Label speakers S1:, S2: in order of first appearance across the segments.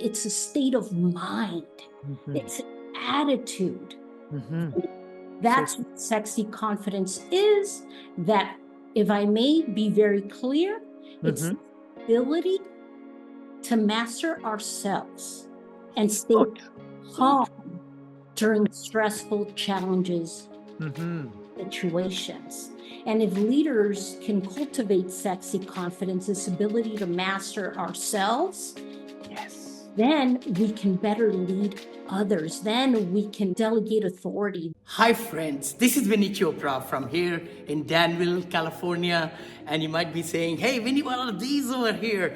S1: It's a state of mind.
S2: Mhm.
S1: It's an attitude.
S2: Mhm. So
S1: That's what sexy confidence is. That, if I may be very clear, it's
S2: mhm.
S1: the ability to master ourselves and stay
S2: So true. So true.
S1: calm during stressful challenges,
S2: Mhm.
S1: situations. And if leaders can cultivate sexy confidence, this ability to master ourselves,
S2: Yes.
S1: then we can better lead others. Then we can delegate authority.
S3: Hi, friends. This is Vinney Chopra from here in Danville, California. And you might be saying, hey, Vinny, what are these over here?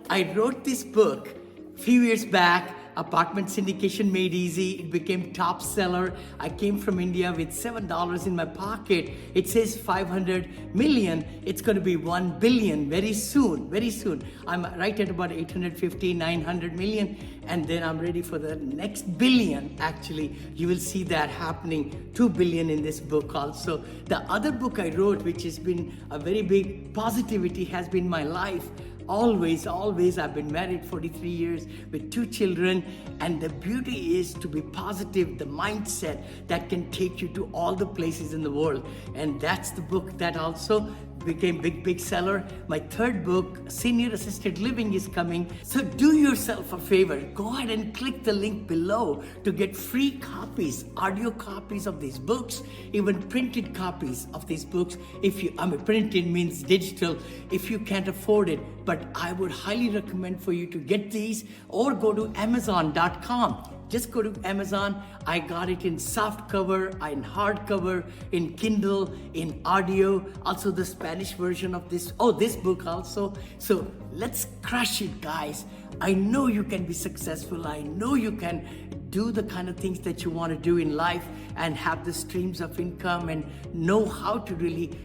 S3: I wrote this book a few years back. Apartment syndication made easy. It became top seller. I came from India with $7 in my pocket. It says 500 million. It's going to be 1 billion very soon. Very soon. I'm right at about 850, 900 million. And then I'm ready for the next billion. Actually, you will see that happening. 2 billion in this book also. The other book I wrote, which has been a very big positivity, has been my life. Always, I've been married 43 years with 2 children, and the beauty is to be positive, the mindset that can take you to all the places in the world. And that's the book that also became big seller. My third book, Senior Assisted Living, is coming. So do yourself a favor, go ahead and click the link below to get free copies, audio copies of these books, even printed copies of these books. If you, I mean, printed means digital, if you can't afford it. But I would highly recommend for you to get these, or go to amazon.com. Just go to Amazon. I got it in soft cover, in hardcover, in Kindle, in audio, also the Spanish version of this book also. So let's crush it, guys. I know you can be successful. I know you can do the kind of things that you want to do in life and have the streams of income and know how to really,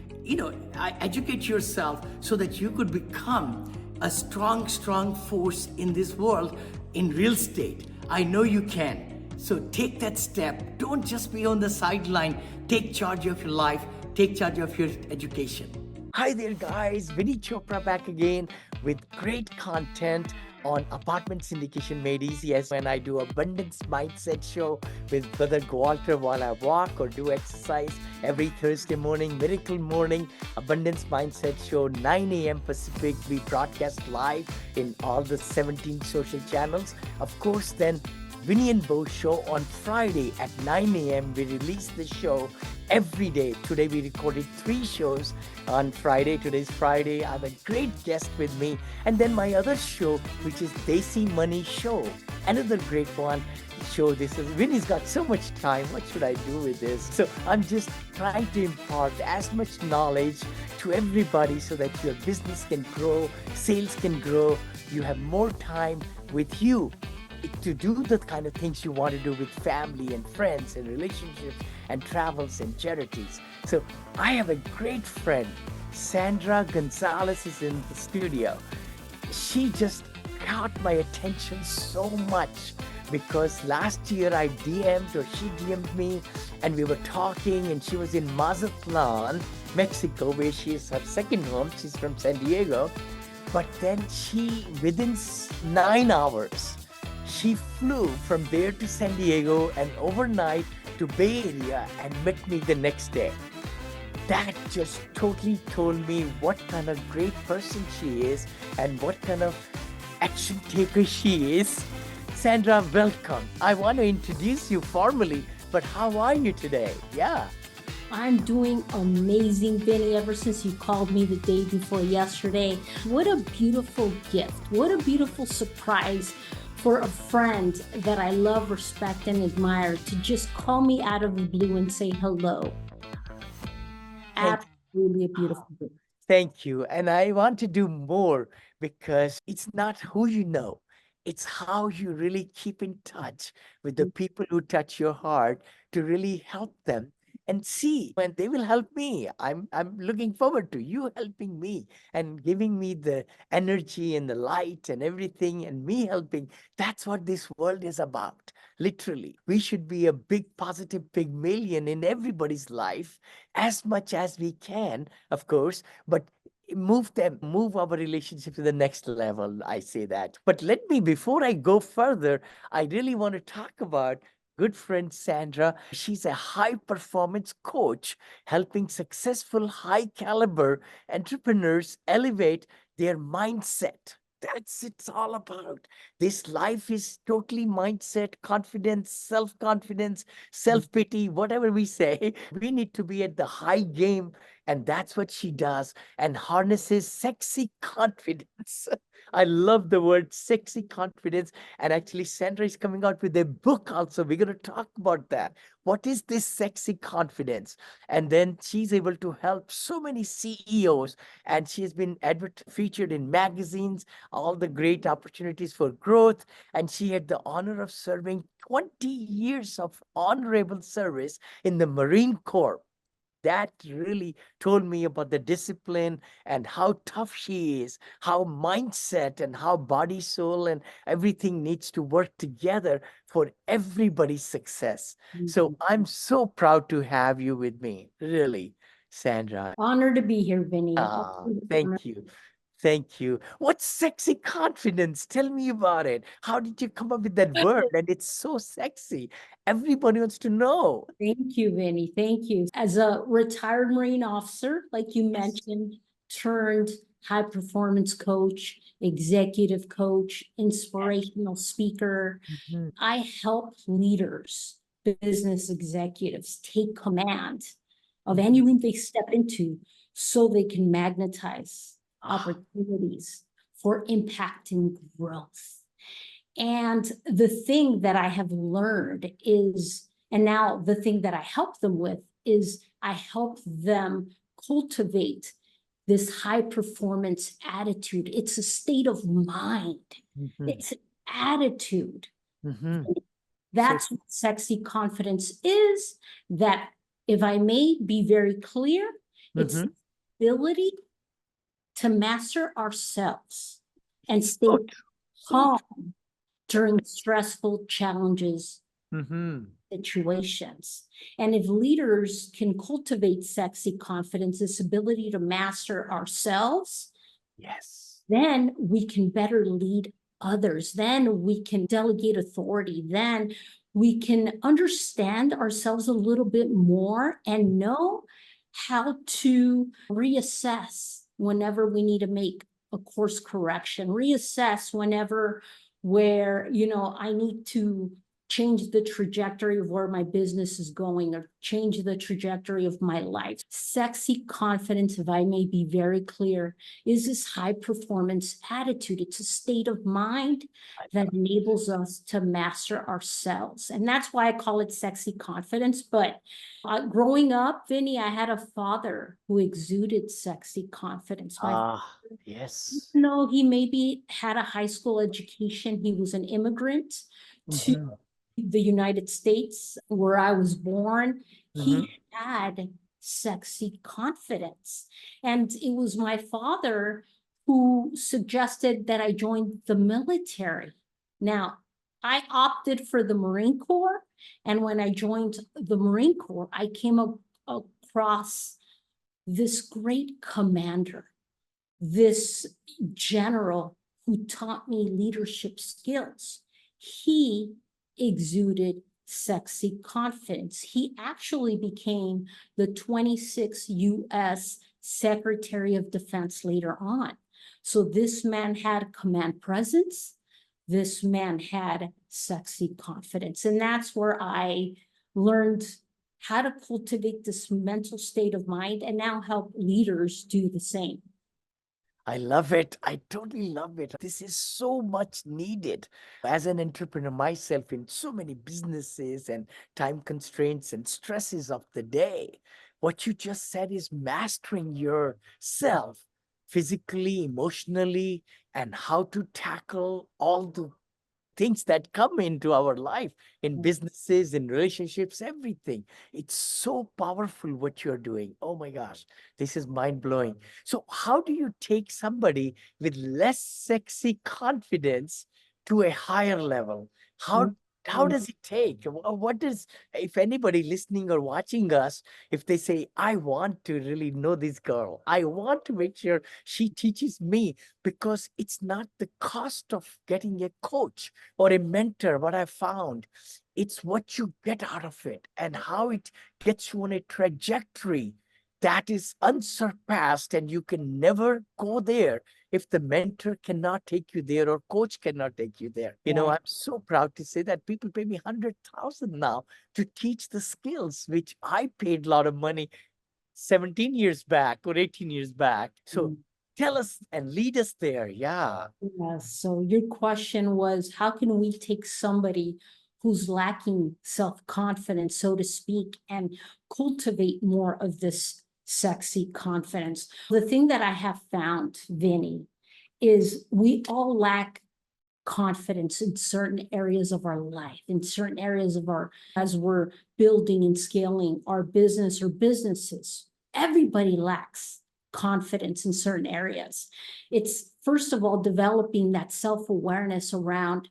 S3: educate yourself so that you could become a strong force in this world in real estate. I know you can. So take that step. Don't just be on the sideline. Take charge of your life. Take charge of your education.
S2: Hi there, guys. Vinney Chopra back again with great content on apartment syndication made easy. As when I do abundance mindset show with Brother Walter while I walk or do exercise every Thursday morning, miracle morning, abundance mindset show 9 a.m. Pacific. We broadcast live in all the 17 social channels. Of course, then Vinny and Bo show on Friday at 9 a.m. We release the show every day. Today we recorded 3 shows on Friday. Today's Friday. I have a great guest with me. And then my other show, which is Desi Money Show. Another great one. Show this is Vinny's got so much time. What should I do with this? So I'm just trying to impart as much knowledge to everybody so that your business can grow, sales can grow, you have more time with you to do the kind of things you want to do with family and friends and relationships and travels and charities. So I have a great friend, Sandra Gonzalez is in the studio. She just caught my attention so much because last year I DM'd or she DM'd me and we were talking and she was in Mazatlan, Mexico, where she is her second home. She's from San Diego. But then within 9 hours, she flew from there to San Diego and overnight to Bay Area and met me the next day. That just totally told me what kind of great person she is and what kind of action taker she is. Sandra, welcome. I want to introduce you formally, but how are you today? Yeah.
S1: I'm doing amazing, Vinny, ever since you called me the day before yesterday. What a beautiful gift. What a beautiful surprise for a friend that I love, respect, and admire to just call me out of the blue and say hello.
S2: Thank
S1: Absolutely a beautiful gift.
S2: Thank you. And I want to do more because it's not who you know, it's how you really keep in touch with the people who touch your heart to really help them and see when they will help me. I'm looking forward to you helping me and giving me the energy and the light and everything and me helping. That's what this world is about. Literally, we should be a big positive Pygmalion in everybody's life as much as we can, of course, but move them, move our relationship to the next level. I say that. But let me, before I go further, I really want to talk about good friend Sandra. She's a high performance coach, helping successful, high caliber entrepreneurs elevate their mindset. That's it's all about. This life is totally mindset, confidence, self-confidence, self-pity, whatever we say. We need to be at the high game, and that's what she does, and harnesses sexy confidence. I love the word sexy confidence. And actually, Sandra is coming out with a book also. We're going to talk about that. What is this sexy confidence? And then she's able to help so many CEOs, and she has been featured in magazines, all the great opportunities for growth. And she had the honor of serving 20 years of honorable service in the Marine Corps. That really told me about the discipline and how tough she is, how mindset and how body, soul, and everything needs to work together for everybody's success. So I'm so proud to have you with me, really, Sandra.
S1: Honor to be here, Vinney.
S2: Thank you. Thank you. What's sexy confidence? Tell me about it. How did you come up with that word? And it's so sexy. Everybody wants to know.
S1: Thank you, Vinny. Thank you. As a retired Marine officer, like you mentioned, turned high performance coach, executive coach, inspirational speaker,
S2: Mhm.
S1: I help leaders, business executives take command of any room they step into so they can magnetize opportunities for impact and growth. And the thing that I have learned is, and now the thing that I help them with is I help them cultivate this high performance attitude. It's a state of mind.
S2: Mhm.
S1: It's an attitude.
S2: Mhm.
S1: That's what sexy confidence is. That, if I may be very clear, it's the ability to master ourselves and stay
S2: So true. So
S1: calm during stressful challenges,
S2: true.
S1: situations. And if leaders can cultivate sexy confidence, this ability to master ourselves,
S2: Yes.
S1: then we can better lead others. Then we can delegate authority. Then we can understand ourselves a little bit more and know how to reassess whenever we need to make a course correction, reassess whenever where, I need to change the trajectory of where my business is going or change the trajectory of my life. Sexy confidence, if I may be very clear, is this high performance attitude. It's a state of mind that enables us to master ourselves. And that's why I call it sexy confidence. But growing up, Vinny, I had a father who exuded sexy confidence.
S2: Yes.
S1: Even though he maybe had a high school education, he was an immigrant to the United States where I was born. He had sexy confidence. And it was my father who suggested that I join the military. Now, I opted for the Marine Corps. And when I joined the Marine Corps, I came across this great commander, this general who taught me leadership skills. He exuded sexy confidence. He actually became the 26th US Secretary of Defense later on. So this man had command presence. This man had sexy confidence. And that's where I learned how to cultivate this mental state of mind and now help leaders do the same.
S2: I love it. I totally love it. This is so much needed. As an entrepreneur myself in so many businesses and time constraints and stresses of the day, what you just said is mastering yourself physically, emotionally, and how to tackle all the things that come into our life in businesses, in relationships, everything. It's so powerful what you're doing. Oh my gosh, this is mind blowing. So, how do you take somebody with less sexy confidence to a higher level? How How does it take? What is, if anybody listening or watching us, if they say, I want to really know this girl, I want to make sure she teaches me, because it's not the cost of getting a coach or a mentor, what I found, it's what you get out of it and how it gets you on a trajectory that is unsurpassed, and you can never go there if the mentor cannot take you there or coach cannot take you there.
S1: Yeah.
S2: I'm so proud to say that people pay me 100,000 now to teach the skills which I paid a lot of money 17 years back or 18 years back. So tell us and lead us there. Yeah.
S1: Yeah, so your question was, how can we take somebody who's lacking self-confidence, so to speak, and cultivate more of this sexy confidence? The thing that I have found, Vinney, is we all lack confidence in certain areas of our life, in certain areas of as we're building and scaling our business or businesses. Everybody lacks confidence in certain areas. It's first of all developing that self-awareness around,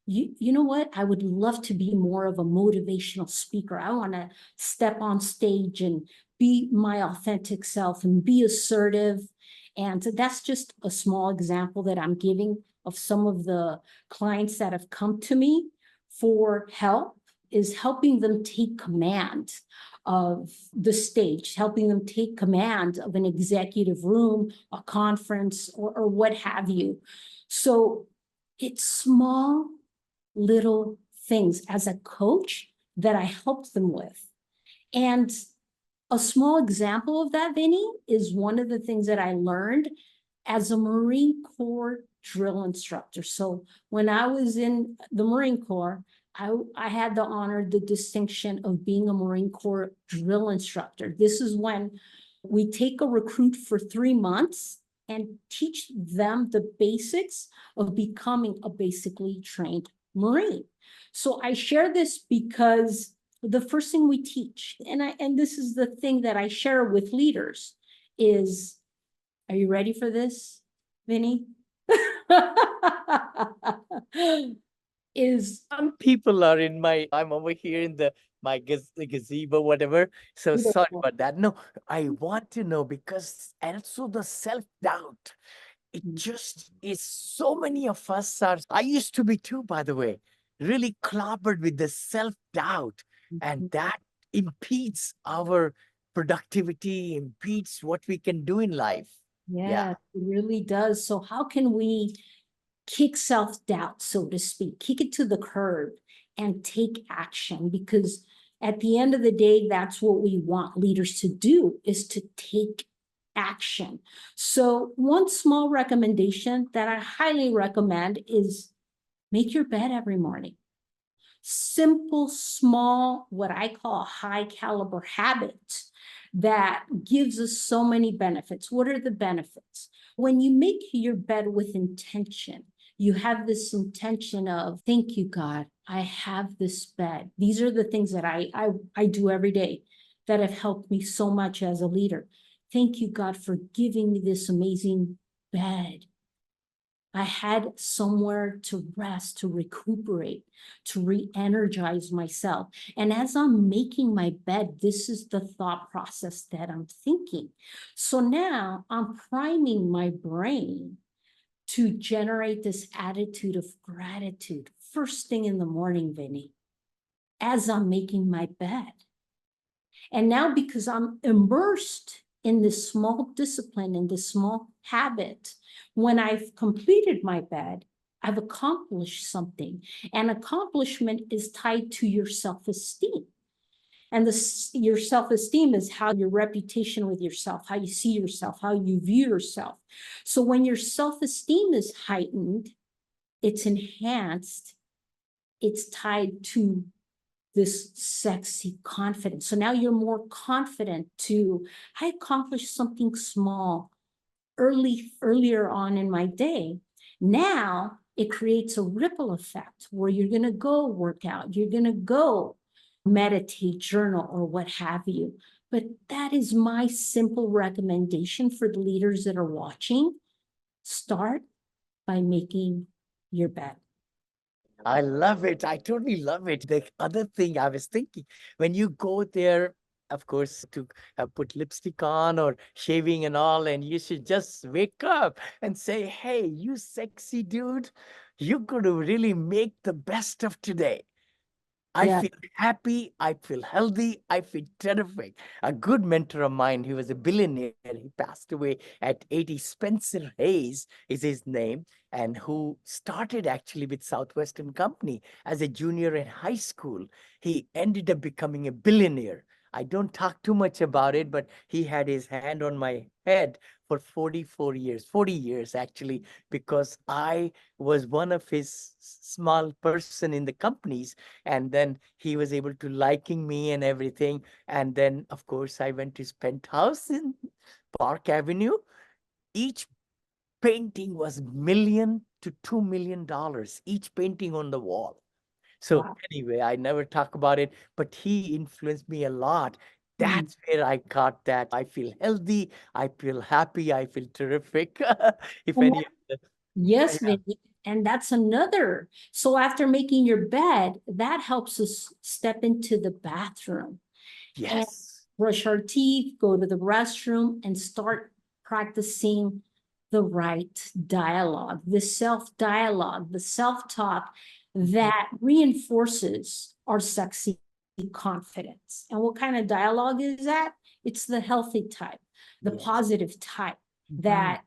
S1: you know what, I would love to be more of a motivational speaker. I want to step on stage and be my authentic self and be assertive. And that's just a small example that I'm giving of some of the clients that have come to me for help, is helping them take command of the stage, helping them take command of an executive room, a conference, or what have you. So it's small little things as a coach that I help them with. And a small example of that, Vinney, is one of the things that I learned as a Marine Corps drill instructor. So when I was in the Marine Corps, I had the honor, the distinction of being a Marine Corps drill instructor. This is when we take a recruit for 3 months and teach them the basics of becoming a basically trained Marine. So I share this because the first thing we teach, and this is the thing that I share with leaders, is, are you ready for this, Vinney? Is
S2: Some people are in I'm over here in my gazebo, whatever. So sorry
S1: beautiful.
S2: about that. No, I want to know, because also the self-doubt, it just is, so many of us are, I used to be too, by the way, really clobbered with the self-doubt, and that impedes our productivity, impedes what we can do in life.
S1: Yeah,
S2: Yeah.
S1: it really does. So how can we kick self-doubt, so to speak, kick it to the curb and take action? Because at the end of the day, that's what we want leaders to do, is to take action. So one small recommendation that I highly recommend is make your bed every morning. Simple, small, what I call a high caliber habit that gives us so many benefits. What are the benefits? When you make your bed with intention, you have this intention of, thank you, God, I have this bed. These are the things that I do every day that have helped me so much as a leader. Thank you, God, for giving me this amazing bed. I had somewhere to rest, to recuperate, to re-energize myself. And as I'm making my bed, this is the thought process that I'm thinking. So now I'm priming my brain to generate this attitude of gratitude first thing in the morning, Vinney, as I'm making my bed. And now, because I'm immersed in this small discipline, in this small habit, when I've completed my bed, I've accomplished something. And accomplishment is tied to your self-esteem. And your self-esteem is how your reputation with yourself, how you see yourself, how you view yourself. So when your self-esteem is heightened, it's enhanced, it's tied to this sexy confidence. So now you're more confident to, I accomplished something small earlier on in my day. Now it creates a ripple effect where you're going to go work out, you're going to go meditate, journal, or what have you. But that is my simple recommendation for the leaders that are watching. Start by making your bed.
S2: I love it. I totally love it. The other thing I was thinking, when you go there, of course, to put lipstick on or shaving and all, and you should just wake up and say, hey, you sexy dude, you're going to really make the best of today. I
S1: Yeah.
S2: feel happy. I feel healthy. I feel terrific. A good mentor of mine, he was a billionaire. He passed away at 80. Spencer Hayes is his name, and who started actually with Southwestern Company as a junior in high school. He ended up becoming a billionaire. I don't talk too much about it, but he had his hand on my head for 44 years, 40 years actually, because I was one of his small person in the companies, and then he was able to liking me and everything. And then of course I went to his penthouse in Park Avenue. Each painting was $1 million to $2 million, each painting on the wall. So
S1: Wow.
S2: anyway, I never talk about it, but he influenced me a lot.
S1: Mm.
S2: That's where I got that. I feel healthy, I feel happy, I feel terrific. If
S1: And
S2: any
S1: that-
S2: of the,
S1: yes,
S2: yeah,
S1: Vicky. And that's another. So after making your bed, that helps us step into the bathroom and
S2: yes,
S1: brush our teeth, go to the restroom, and start practicing the right dialogue, the self dialogue, the self talk
S2: mhm,
S1: that reinforces our sexy confidence. And what kind of dialogue is that? It's the healthy type, the
S2: yes,
S1: positive type
S2: mhm,
S1: that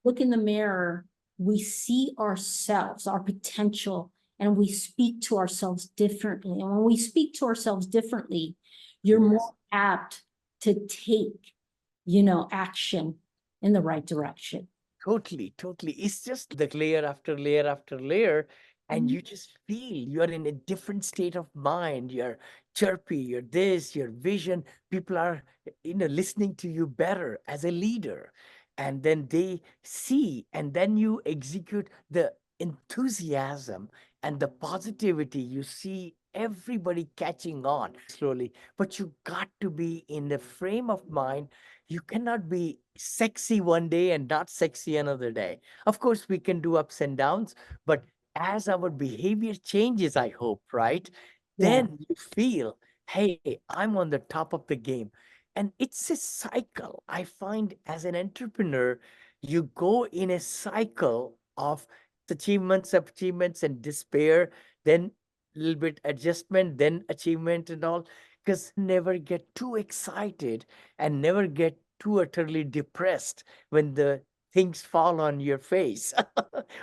S1: look in the mirror, we see ourselves, our potential, and we speak to ourselves differently. And when we speak to ourselves differently, you're
S2: yes.
S1: more apt to take, action in the right direction.
S2: Totally, totally. It's just the layer after layer after layer, and
S1: Mhm.
S2: you just feel you're in a different state of mind. You're chirpy, you're this, your vision. People are, listening to you better as a leader. And then they see, and then you execute the enthusiasm and the positivity. You see everybody catching on slowly, but you got to be in the frame of mind. You cannot be sexy one day and not sexy another day. Of course, we can do ups and downs, but as our behavior changes, I hope, right?
S1: Yeah.
S2: Then you feel, hey, I'm on the top of the game. And it's a cycle. I find as an entrepreneur, you go in a cycle of achievements, and despair, then a little bit adjustment, then achievement and all. Because never get too excited and never get too utterly depressed when the things fall on your face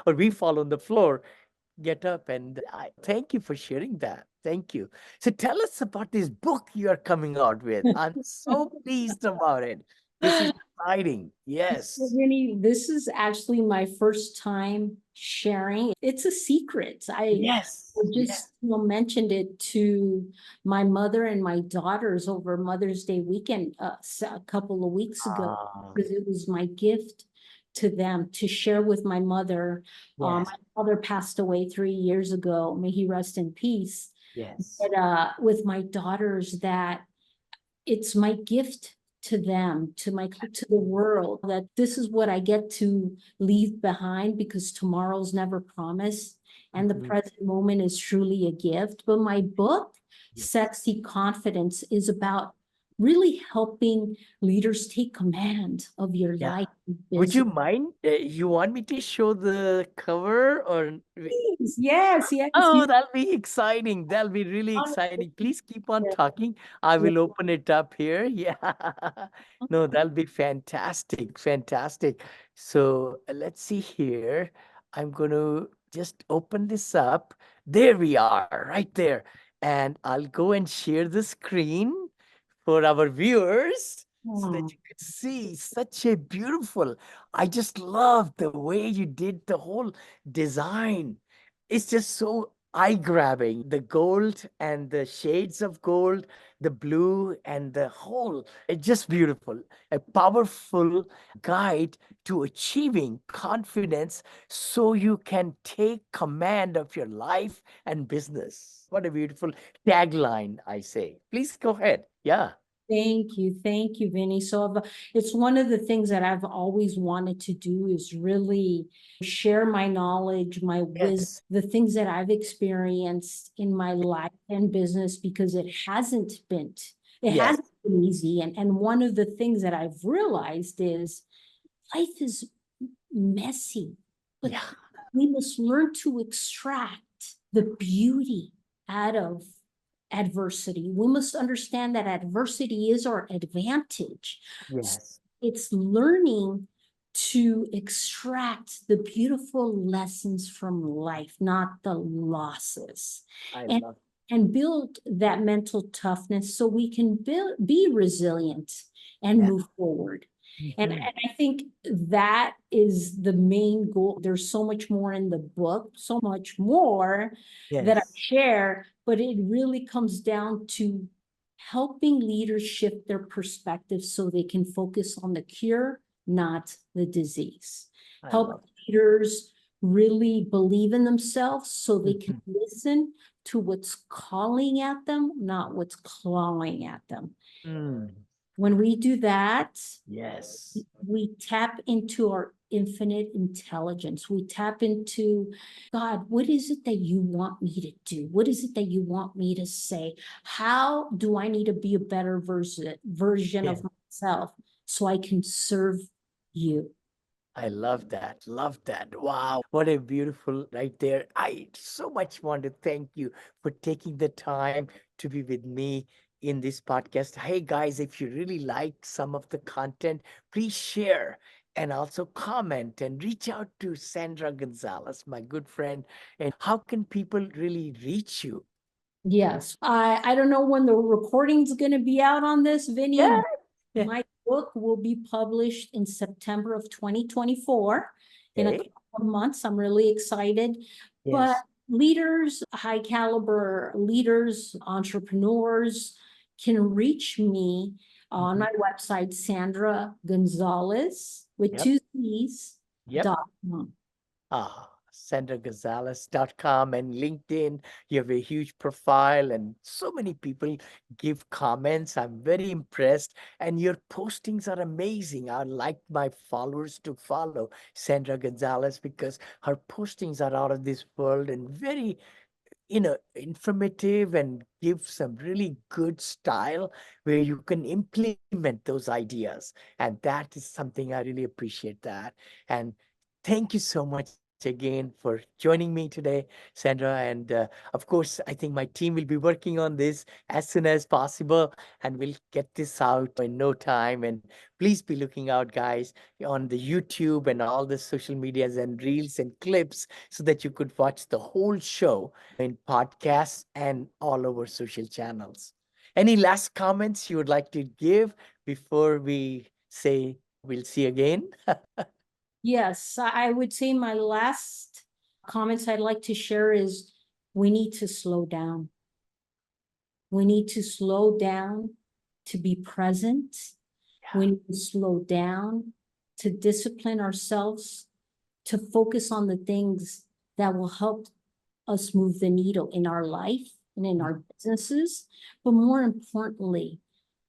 S2: or we fall on the floor. Get up, and I thank you for sharing that. Thank you. So tell us about this book you are coming out with. I'm so pleased about it. This is exciting.
S1: So,
S2: Yes.
S1: Vinny, this is actually my first time sharing. It's a secret. I
S2: Yes. Yes.
S1: just mentioned it to my mother and my daughters over Mother's Day weekend a couple of weeks ago
S2: Ah,
S1: because it was my gift to them to share with my mother.
S2: yes.
S1: My father passed away 3 years ago. May he rest in peace.
S2: Yes.
S1: But with my daughters, that it's my gift to them, to the world, that this is what I get to leave behind because tomorrow's never promised and the
S2: Mhm.
S1: present moment is truly a gift. But my book,
S2: Yes.
S1: Sexy Confidence, is about really helping leaders take command of your
S2: Yeah.
S1: life and
S2: Would you
S1: business.
S2: mind? You want me to show the cover or?
S1: Yes, yes,
S2: Oh,
S1: you
S2: that'll be exciting. That'll be really exciting. Please keep on
S1: yeah,
S2: talking. I
S1: yeah.
S2: will open it up here. Yeah. No, that'll be fantastic. Fantastic. So let's see here. I'm going to just open this up. There we are, right there. And I'll go and share the screen for our viewers so that
S1: Oh,
S2: you could see such a beautiful. I just love the way you did the whole design. It's just so eye-grabbing. The gold and the shades of gold, the blue and the whole. It's just beautiful. A powerful guide to achieving confidence so you can take command of your life and business. What a beautiful tagline, I say. Please go ahead. Yeah.
S1: Thank you, Vinny. It's one of the things that I've always wanted to do is really share my knowledge, my wisdom,
S2: Yes.
S1: the things that I've experienced in my life and business because it
S2: Yes.
S1: hasn't been easy. And one of the things that I've realized is life is messy, but
S2: Yeah.
S1: we must learn to extract the beauty out of adversity. We must understand that adversity is our advantage.
S2: Yes.
S1: It's learning to extract the beautiful lessons from life, not the losses.
S2: I
S1: And
S2: love.
S1: and build that mental toughness so we can be resilient and
S2: Yeah.
S1: move forward. And
S2: Mhm.
S1: I think that is the main goal. There's so much more in the book, so much more that I
S2: Yes.
S1: share, but it really comes down to helping leaders shift their perspective so they can focus on the cure, not the disease.
S2: I
S1: Help
S2: love.
S1: leaders really believe in themselves so they can
S2: Mhm.
S1: listen to what's calling at them, not what's clawing at them.
S2: Mm.
S1: When we do that,
S2: Yes.
S1: we tap into our infinite intelligence. We tap into God, what is it that you want me to do? What is it that you want me to say? How do I need to be a better version
S2: Yeah.
S1: of myself so I can serve you?
S2: I love that. Love that. Wow. What a beautiful right there. I so much want to thank you for taking the time to be with me in this podcast. Hey guys, if you really like some of the content, please share and also comment and reach out to Sandra Gonzalez, my good friend. And how can people really reach you?
S1: Yes. I don't know when the recording's going to be out on this,
S2: Yeah.
S1: Vinny.
S2: Yeah.
S1: My book will be published in September of 2024, in a
S2: Okay.
S1: couple of months. I'm really excited. But
S2: Yes.
S1: leaders, high caliber leaders, entrepreneurs can reach me on
S2: Mhm.
S1: my website, Sandra Gonzalez with
S2: Yep.
S1: two C's,
S2: Yep.
S1: .com.
S2: SandraGonzalez.com and LinkedIn. You have a huge profile, and so many people give comments. I'm very impressed. And your postings are amazing. I'd like my followers to follow Sandra Gonzalez because her postings are out of this world and very informative and give some really good style where you can implement those ideas. And that is something I really appreciate that. And thank you so much again for joining me today, Sandra. And of course, I think my team will be working on this as soon as possible and we'll get this out in no time. And please be looking out, guys, on the YouTube and all the social medias and reels and clips so that you could watch the whole show in podcasts and all over social channels. Any last comments you would like to give before we say we'll see you again?
S1: Yes, I would say my last comments I'd like to share is we need to slow down. We need to slow down to be present. We
S2: Yeah.
S1: need to slow down to discipline ourselves, to focus on the things that will help us move the needle in our life and in our businesses. But more importantly,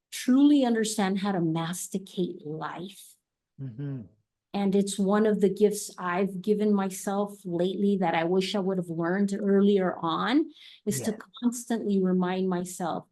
S1: truly understand how to masticate life.
S2: Mhm.
S1: And it's one of the gifts I've given myself lately that I wish I would have learned earlier on, is to
S2: Yeah.
S1: constantly remind myself,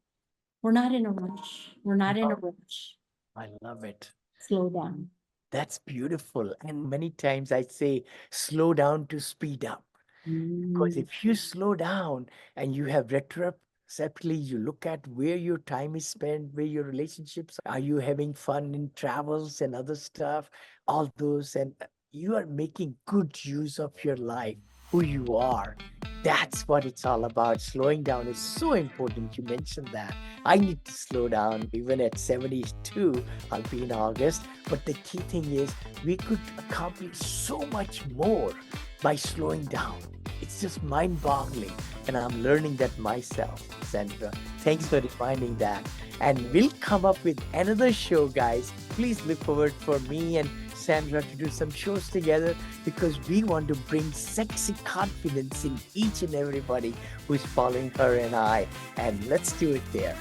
S1: we're not in a rush. We're not in a
S2: No,
S1: rush.
S2: I love it.
S1: Slow down.
S2: That's beautiful. And many times I say, slow down to speed up. Because
S1: Mm,
S2: if you slow down and you have retrospectively, you look at where your time is spent, where your relationships are you having fun in travels and other stuff, all those, and you are making good use of your life, who you are. That's what it's all about. Slowing down is so important. You mentioned that. I need to slow down. Even at 72, I'll be in August. But the key thing is, we could accomplish so much more by slowing down. It's just mind boggling. And I'm learning that myself, Sandra. Thanks for reminding that. And we'll come up with another show, guys. Please look forward for me and Sandra to do some shows together because we want to bring sexy confidence in each and everybody who's following her and I. And let's do it there.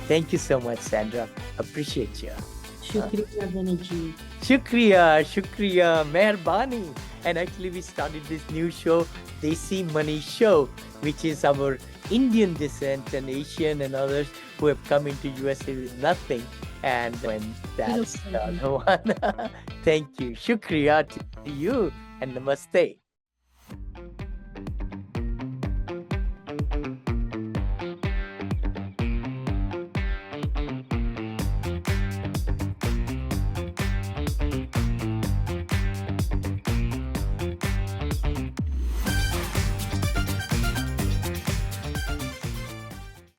S2: Thank you so much, Sandra. Appreciate you.
S1: Shukriya, Vinney ji.
S2: Shukriya, Mehrbani. And actually, we started this new show, Desi Money Show, which is our Indian descent and Asian and others who have come into USA with nothing. And when that's
S1: Beautiful.
S2: the one. Thank you. Shukriya to you and namaste.